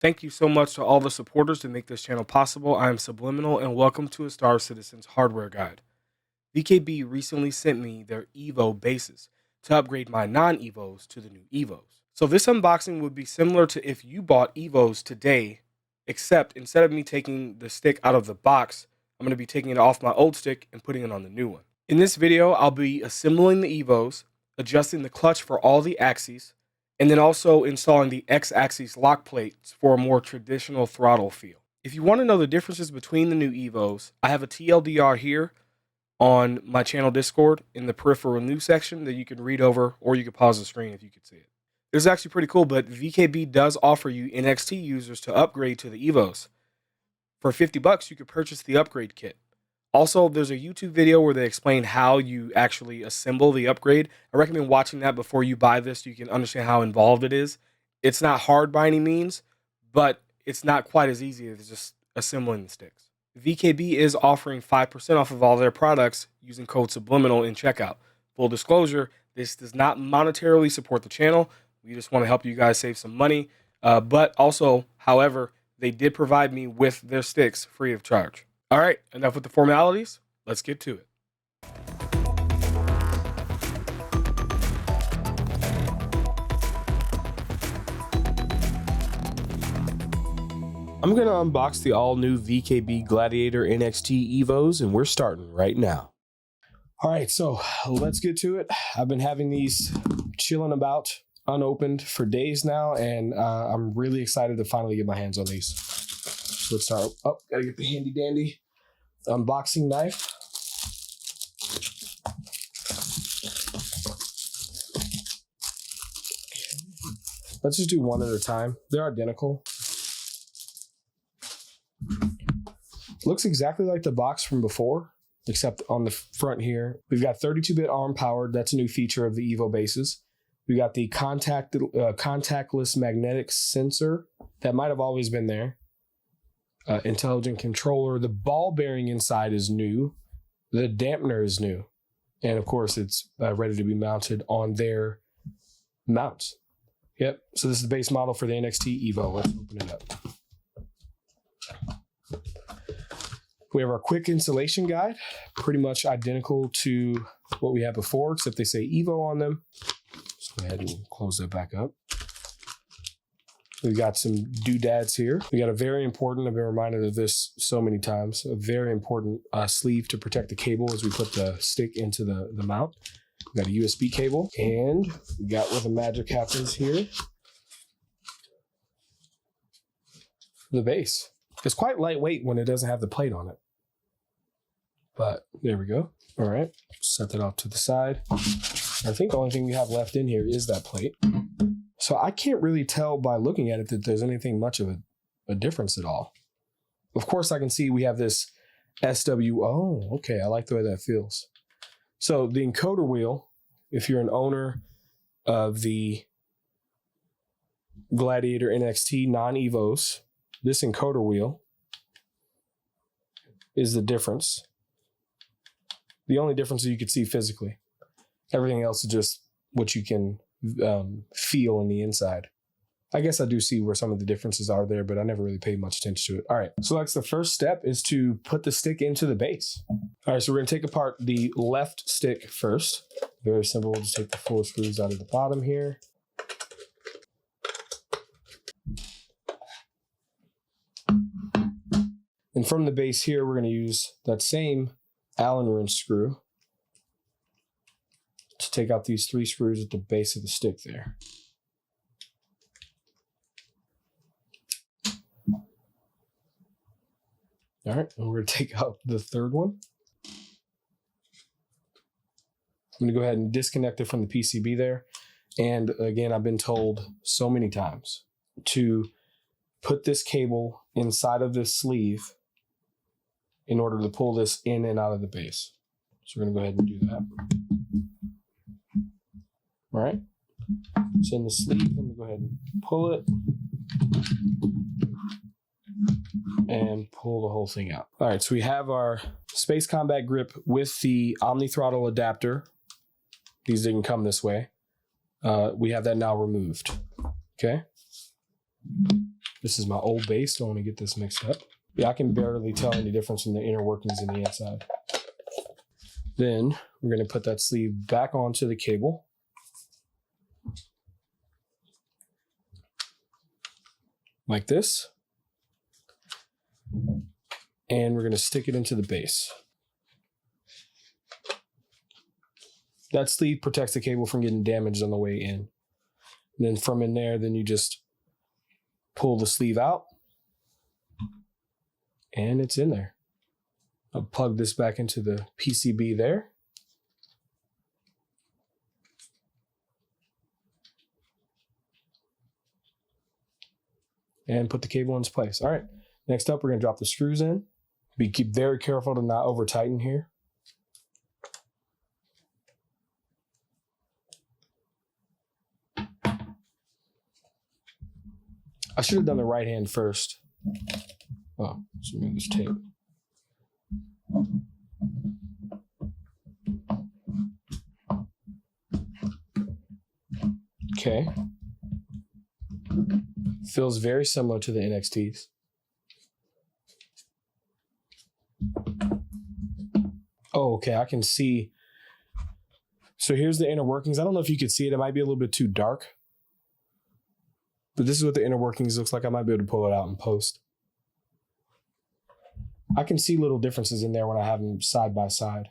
Thank you so much to all the supporters that make this channel possible. I am Subliminal and welcome to a Star Citizen's hardware guide. VKB recently sent me their EVO bases to upgrade my non-EVOs to the new EVOs. So this unboxing would be similar to if you bought EVOs today, except instead of me taking the stick out of the box, I'm going to be taking it off my old stick and putting it on the new one. In this video, I'll be assembling the EVOs, adjusting the clutch for all the axes, and then also installing the X-axis lock plates for a more traditional throttle feel. If you want to know the differences between the new EVOs, I have a TLDR here on my channel Discord in the peripheral news section that you can read over, or you can pause the screen if you could see it. This is actually pretty cool, but VKB does offer you NXT users to upgrade to the EVOs. For $50, you could purchase the upgrade kit. Also, there's a YouTube video where they explain how you actually assemble the upgrade. I recommend watching that before you buy this so you can understand how involved it is. It's not hard by any means, but it's not quite as easy as just assembling the sticks. VKB is offering 5% off of all their products using code Subliminal in checkout. Full disclosure, this does not monetarily support the channel. We just want to help you guys save some money. But also, however, they did provide me with their sticks free of charge. All right, enough with the formalities. Let's get to it. I'm going to unbox the all-new VKB Gladiator NXT EVOs, and we're starting right now. All right, so let's get to it. I've been having these chilling about unopened for days now, and I'm really excited to finally get my hands on these. So let's start. Oh, gotta get the handy dandy unboxing knife. Let's just do one at a time. They're identical. Looks exactly like the box from before, except on the front here, we've got 32-bit ARM powered. That's a new feature of the EVO bases. We got the contactless magnetic sensor that might have always been there. Intelligent controller. The ball bearing inside is new. The dampener is new. And of course, it's ready to be mounted on their mounts. Yep. So this is the base model for the NXT EVO. Let's open it up. We have our quick installation guide, pretty much identical to what we had before, except they say EVO on them. Let's go ahead and close that back up. We've got some doodads here. We got a very important, I've been reminded of this so many times, a very important sleeve to protect the cable as we put the stick into the mount. We've got a USB cable, and we got where the magic happens here. The base. It's quite lightweight when it doesn't have the plate on it. But there we go. All right, set that off to the side. I think the only thing we have left in here is that plate. So I can't really tell by looking at it that there's anything much of a difference at all. Of course, I can see we have this SW. Oh, okay. I like the way that feels. So the encoder wheel, if you're an owner of the Gladiator NXT non-EVOs, this encoder wheel is the difference. The only difference that you could see physically. Everything else is just what you can feel on the inside. I guess I do see where some of the differences are there, but I never really paid much attention to it. All right, so that's the first step, is to put the stick into the base. All right, so we're gonna take apart the left stick first. Very simple, we'll just take the 4 screws out of the bottom here. And from the base here, we're gonna use that same Allen wrench screw to take out these 3 screws at the base of the stick there. All right, and we're going to take out the 3rd one. I'm going to go ahead and disconnect it from the PCB there. And again, I've been told so many times to put this cable inside of this sleeve in order to pull this in and out of the base. So we're going to go ahead and do that. All right, it's in the sleeve. Let me go ahead and pull it and pull the whole thing out. All right, so we have our Space Combat grip with the Omni Throttle adapter. These didn't come this way. We have that now removed. Okay. This is my old base. Don't want to get this mixed up. Yeah, I can barely tell any difference in the inner workings and the inside. Then we're going to put that sleeve back onto the cable. Like this. And we're going to stick it into the base. That sleeve protects the cable from getting damaged on the way in. And then from in there, then you just pull the sleeve out. And it's in there. I'll plug this back into the PCB there. And put the cable in its place. All right, next up, we're gonna drop the screws in. Keep very careful to not over tighten here. I should have done the right hand first. Oh, let's remove this tape. Okay. Feels very similar to the NXTs. Oh, okay, I can see. So here's the inner workings. I don't know if you could see it. It might be a little bit too dark. But this is what the inner workings looks like. I might be able to pull it out in post. I can see little differences in there when I have them side by side.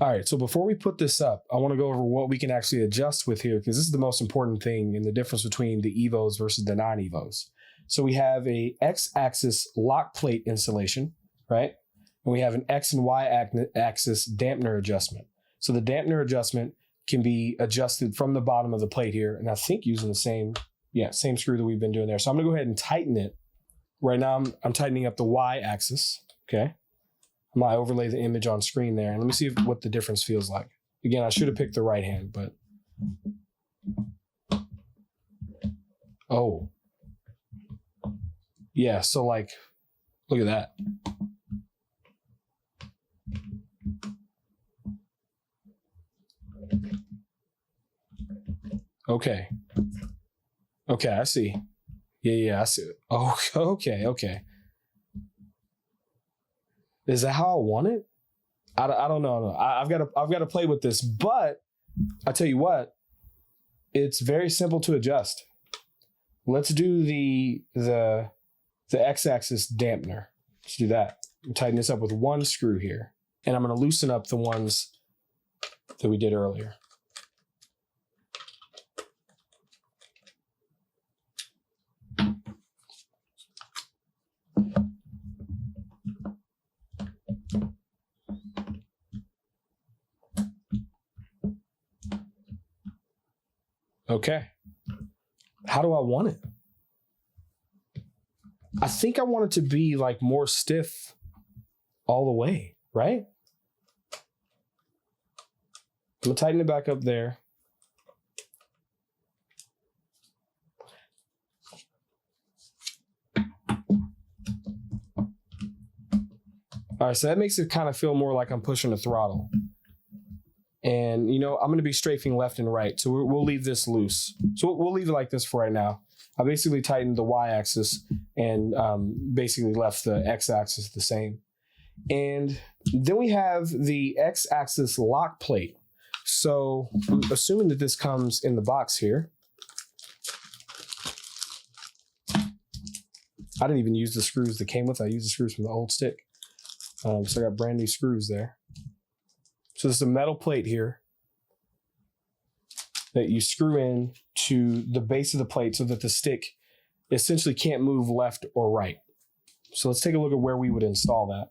All right, so before we put this up, I want to go over what we can actually adjust with here, because this is the most important thing in the difference between the EVOs versus the non-EVOs. So we have a X-axis lock plate installation, right? And we have an X and Y-axis dampener adjustment. So the dampener adjustment can be adjusted from the bottom of the plate here, and I think using the same screw that we've been doing there. So I'm gonna go ahead and tighten it. Right now I'm tightening up the Y-axis, okay? I might overlay the image on screen there, and let me see what the difference feels like. Again, I should have picked the right hand, but. Oh. Yeah, so like, look at that. Okay. Okay, I see. Yeah, I see it. Oh, okay. Is that how I want it? I don't know. No. I've got to play with this, but I tell you what, it's very simple to adjust. Let's do the X-axis dampener. Let's do that. Tighten this up with one screw here, and I'm going to loosen up the ones that we did earlier. Okay. How do I want it? I think I want it to be like more stiff all the way, right? I'm gonna tighten it back up there. All right, so that makes it kind of feel more like I'm pushing the throttle. And, you know, I'm going to be strafing left and right. So we'll leave this loose. So we'll leave it like this for right now. I basically tightened the Y-axis and basically left the X-axis the same. And then we have the X-axis lock plate. So I'm assuming that this comes in the box here. I didn't even use the screws that came with it. I used the screws from the old stick. So I got brand new screws there. So there's a metal plate here that you screw in to the base of the plate so that the stick essentially can't move left or right. So let's take a look at where we would install that.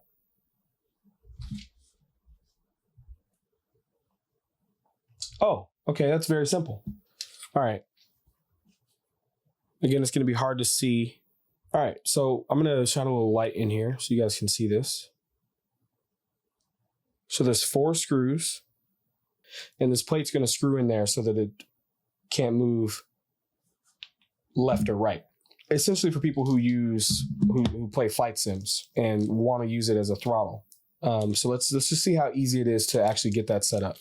Oh, okay, that's very simple. All right. Again, it's going to be hard to see. All right, so I'm going to shine a little light in here so you guys can see this. So there's 4 screws, and this plate's going to screw in there so that it can't move left or right. Essentially for people who play flight sims and want to use it as a throttle. So let's just see how easy it is to actually get that set up.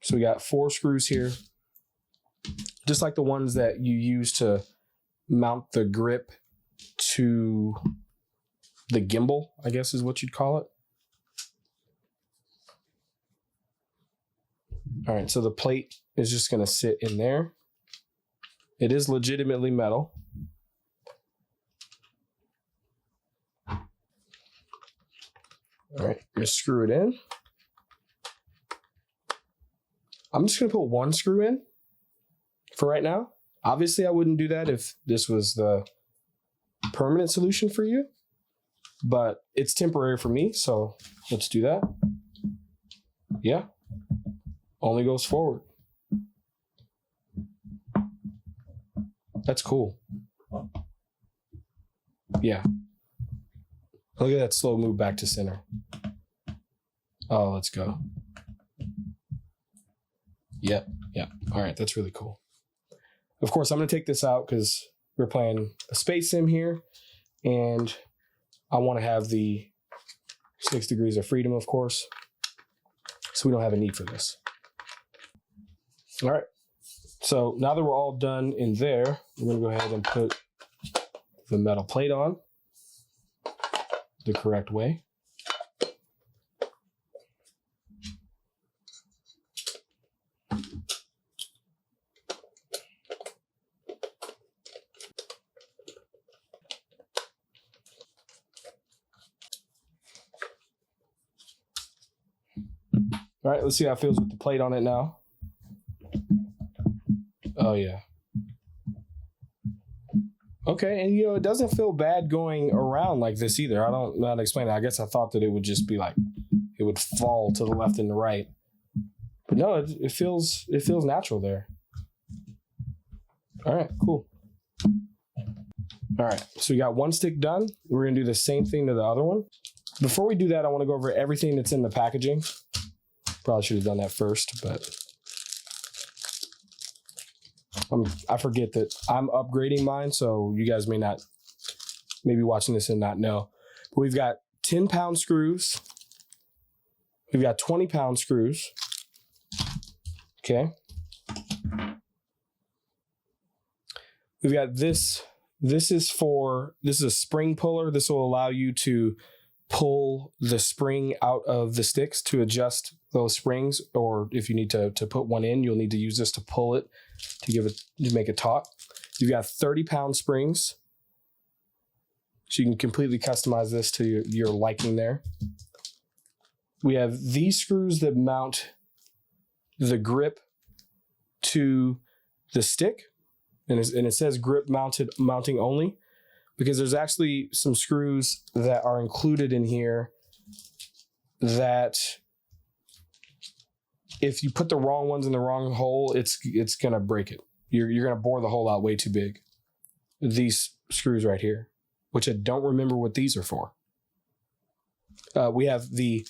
So we got 4 screws here. just like the ones that you use to mount the grip to the gimbal, I guess is what you'd call it. All right, so the plate is just going to sit in there. It is legitimately metal. All right, just screw it in. I'm just going to put one screw in for right now. Obviously, I wouldn't do that if this was the permanent solution for you, but it's temporary for me, so let's do that. Yeah, only goes forward. That's cool. Yeah. Look at that slow move back to center. Oh, let's go. Yep. All right, that's really cool. Of course, I'm going to take this out because we're playing a space sim here, and I want to have the 6 degrees of freedom, of course, so we don't have a need for this. All right. So now that we're all done in there, we're going to go ahead and put the metal plate on the correct way. All right, let's see how it feels with the plate on it now. Oh, yeah. Okay, and it doesn't feel bad going around like this either. I don't know how to explain it. I guess I thought that it would just be like, it would fall to the left and the right. But no, it feels natural there. All right, cool. All right, so we got one stick done. We're gonna do the same thing to the other one. Before we do that, I wanna go over everything that's in the packaging. Probably should have done that first, but I forget that I'm upgrading mine, so you guys may be watching this and not know. But we've got 10-pound screws. We've got 20-pound screws. Okay. We've got this. This is a spring puller. This will allow you to pull the spring out of the sticks to adjust those springs, or if you need to put one in, you'll need to use this to pull it to make it taut. You've got 30-pound springs, so you can completely customize this to your liking there. We have these screws that mount the grip to the stick, and it says grip mounting only, because there's actually some screws that are included in here that if you put the wrong ones in the wrong hole, it's gonna break it. You're gonna bore the hole out way too big. These screws right here, which I don't remember what these are for. We have the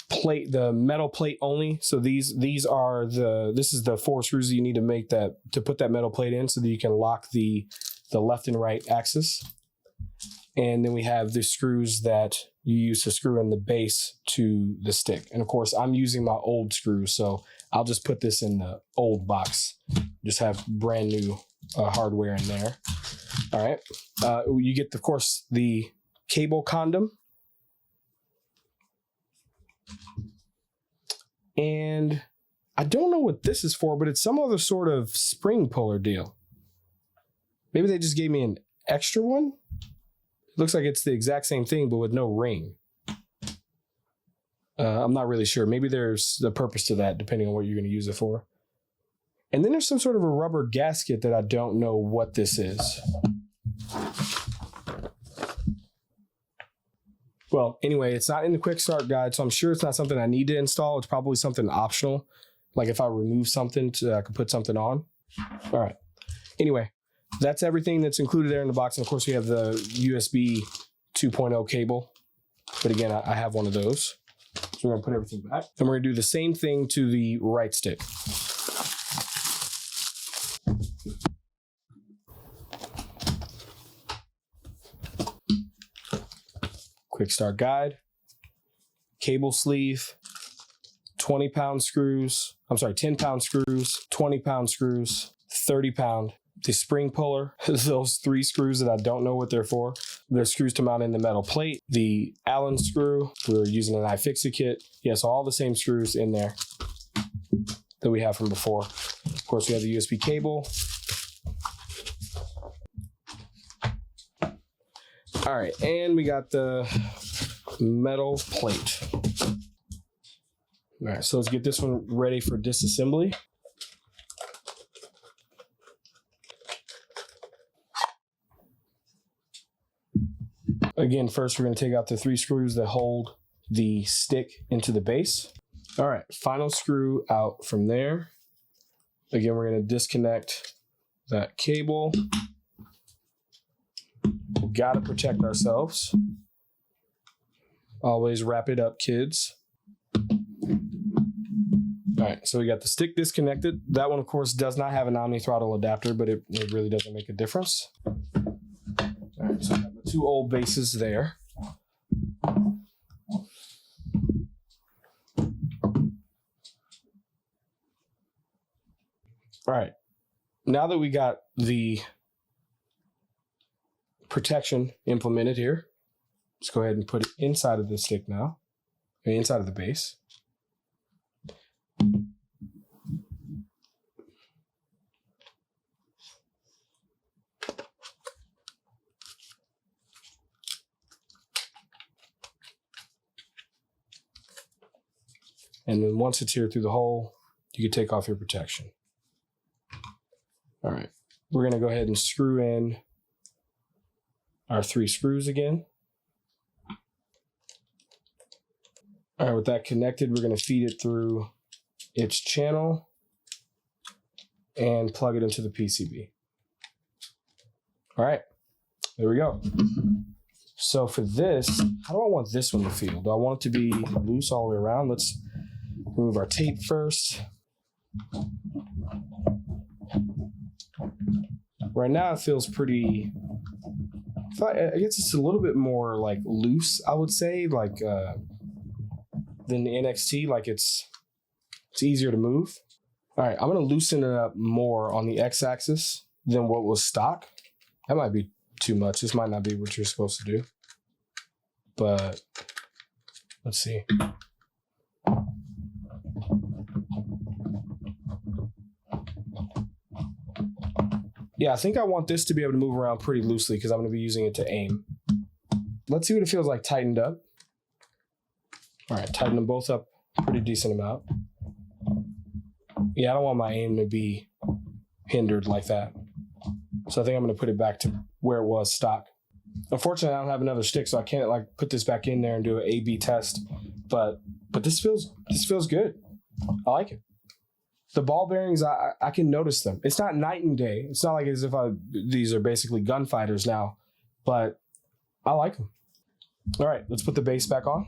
plate, the metal plate only. So this is the 4 screws that you need to put that metal plate in, so that you can lock the left and right axis. And then we have the screws that you use to screw in the base to the stick. And of course, I'm using my old screws, so I'll just put this in the old box. Just have brand new hardware in there. All right. You get, of course, the cable condom. And I don't know what this is for, but it's some other sort of spring puller deal. Maybe they just gave me an extra one. It looks like it's the exact same thing, but with no ring. I'm not really sure. Maybe there's a purpose to that, depending on what you're going to use it for. And then there's some sort of a rubber gasket that I don't know what this is. Well, anyway, it's not in the quick start guide, so I'm sure it's not something I need to install. It's probably something optional. Like if I remove something, I could put something on. All right. Anyway, that's everything that's included there in the box. And of course, we have the USB 2.0 cable. But again, I have one of those. So we're going to put everything back. And we're going to do the same thing to the right stick. Quick start guide, cable sleeve, 20-pound screws. I'm sorry, 10-pound screws, 20-pound screws, 30-pound. The spring puller, those 3 screws that I don't know what they're for. They're screws to mount in the metal plate. The Allen screw, we're using an iFixit kit. Yeah, so all the same screws in there that we have from before. Of course, we have the USB cable. All right, and we got the metal plate. All right, so let's get this one ready for disassembly. Again, first we're going to take out the 3 screws that hold the stick into the base. All right, final screw out from there. Again, we're going to disconnect that cable. Got to protect ourselves. Always wrap it up, kids. All right, so we got the stick disconnected. That one, of course, does not have an Omni throttle adapter, but it really doesn't make a difference. All right, so I have the 2 old bases there. All right, now that we got the protection implemented here, let's go ahead and put it inside of the stick now, inside of the base. And then once it's here through the hole, you can take off your protection. All right, we're gonna go ahead and screw in our 3 screws again. All right, with that connected, we're gonna feed it through its channel and plug it into the PCB. All right, there we go. So for this, how do I want this one to feel? Do I want it to be loose all the way around? Let's remove our tape first. Right now it feels pretty, I guess it's a little bit more like loose, I would say, like than the NXT, like it's easier to move. All right, I'm gonna loosen it up more on the X-axis than what was stock. That might be too much. This might not be what you're supposed to do, but let's see. Yeah, I think I want this to be able to move around pretty loosely because I'm going to be using it to aim. Let's see what it feels like tightened up. All right, tighten them both up a pretty decent amount. Yeah, I don't want my aim to be hindered like that. So I think I'm going to put it back to where it was stock. Unfortunately, I don't have another stick, so I can't like put this back in there and do an A/B test. But this feels good. I like it. The ball bearings, I can notice them. It's not night and day. It's not like as if these are basically gunfighters now, but I like them. All right, let's put the base back on.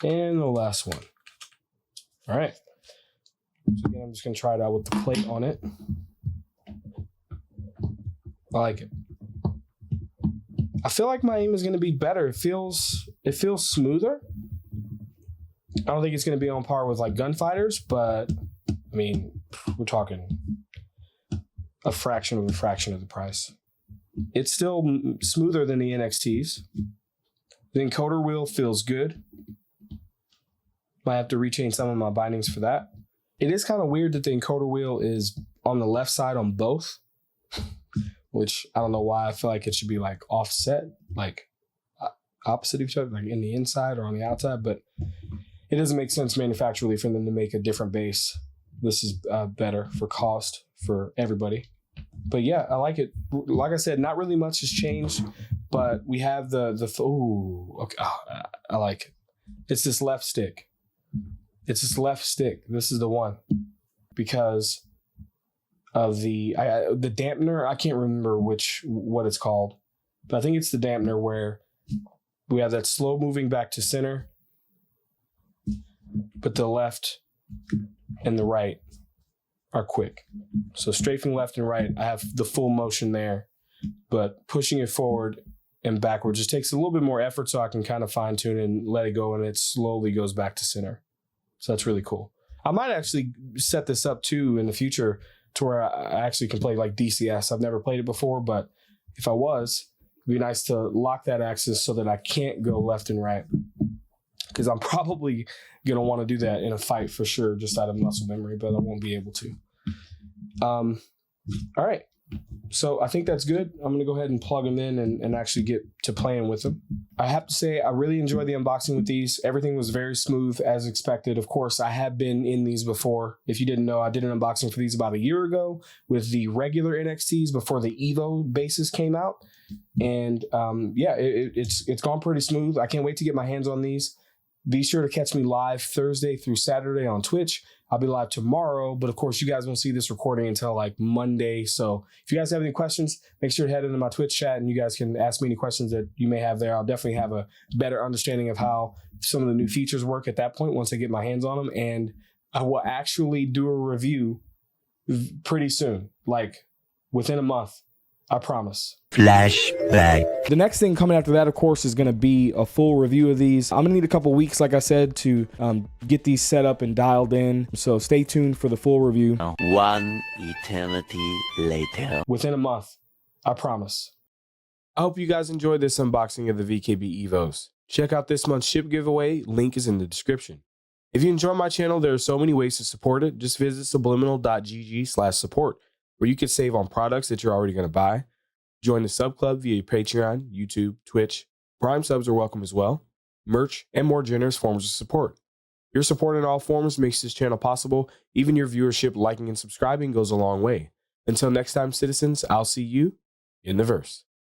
And the last one. All right. So again, I'm just gonna try it out with the plate on it. I like it. I feel like my aim is going to be better. It feels smoother. I don't think it's going to be on par with like gunfighters, but I mean, we're talking a fraction of the price. It's still smoother than the NXTs. The encoder wheel feels good. Might have to rechain some of my bindings for that. It is kind of weird that the encoder wheel is on the left side on both. Which I don't know why. I feel like it should be like offset, like opposite of each other, like in the inside or on the outside, but it doesn't make sense manufacturally for them to make a different base. This is better for cost for everybody. But yeah, I like it. Like I said, not really much has changed, but we have ooh, okay, I like it. It's this left stick. This is the one because of the dampener. I can't remember what it's called, but I think it's the dampener where we have that slow moving back to center, but the left and the right are quick. So straight from left and right, I have the full motion there, but pushing it forward and backwards. It takes a little bit more effort, so I can kind of fine tune and let it go, and it slowly goes back to center. So that's really cool. I might actually set this up too in the future to where I actually can play like DCS. I've never played it before, but if I was, it'd be nice to lock that axis so that I can't go left and right, because I'm probably going to want to do that in a fight for sure, just out of muscle memory, but I won't be able to. All right. So I think that's good. I'm going to go ahead and plug them in and actually get to playing with them. I have to say, I really enjoyed the unboxing with these. Everything was very smooth as expected. Of course, I have been in these before. If you didn't know, I did an unboxing for these about a year ago with the regular NXTs before the EVO bases came out. And yeah, it's gone pretty smooth. I can't wait to get my hands on these. Be sure to catch me live Thursday through Saturday on Twitch. I'll be live tomorrow, but of course, you guys won't see this recording until like Monday. So if you guys have any questions, make sure to head into my Twitch chat and you guys can ask me any questions that you may have there. I'll definitely have a better understanding of how some of the new features work at that point once I get my hands on them. And I will actually do a review pretty soon, like within a month. I promise. Flashback. The next thing coming after that, of course, is going to be a full review of these. I'm going to need a couple weeks, like I said, to get these set up and dialed in. So stay tuned for the full review. One eternity later. Within a month. I promise. I hope you guys enjoyed this unboxing of the VKB EVOs. Check out this month's ship giveaway. Link is in the description. If you enjoy my channel, there are so many ways to support it. Just visit subliminal.gg/support, where you can save on products that you're already going to buy. Join the sub club via Patreon, YouTube, Twitch. Prime subs are welcome as well. Merch, and more generous forms of support. Your support in all forms makes this channel possible. Even your viewership, liking, and subscribing goes a long way. Until next time, citizens, I'll see you in the verse.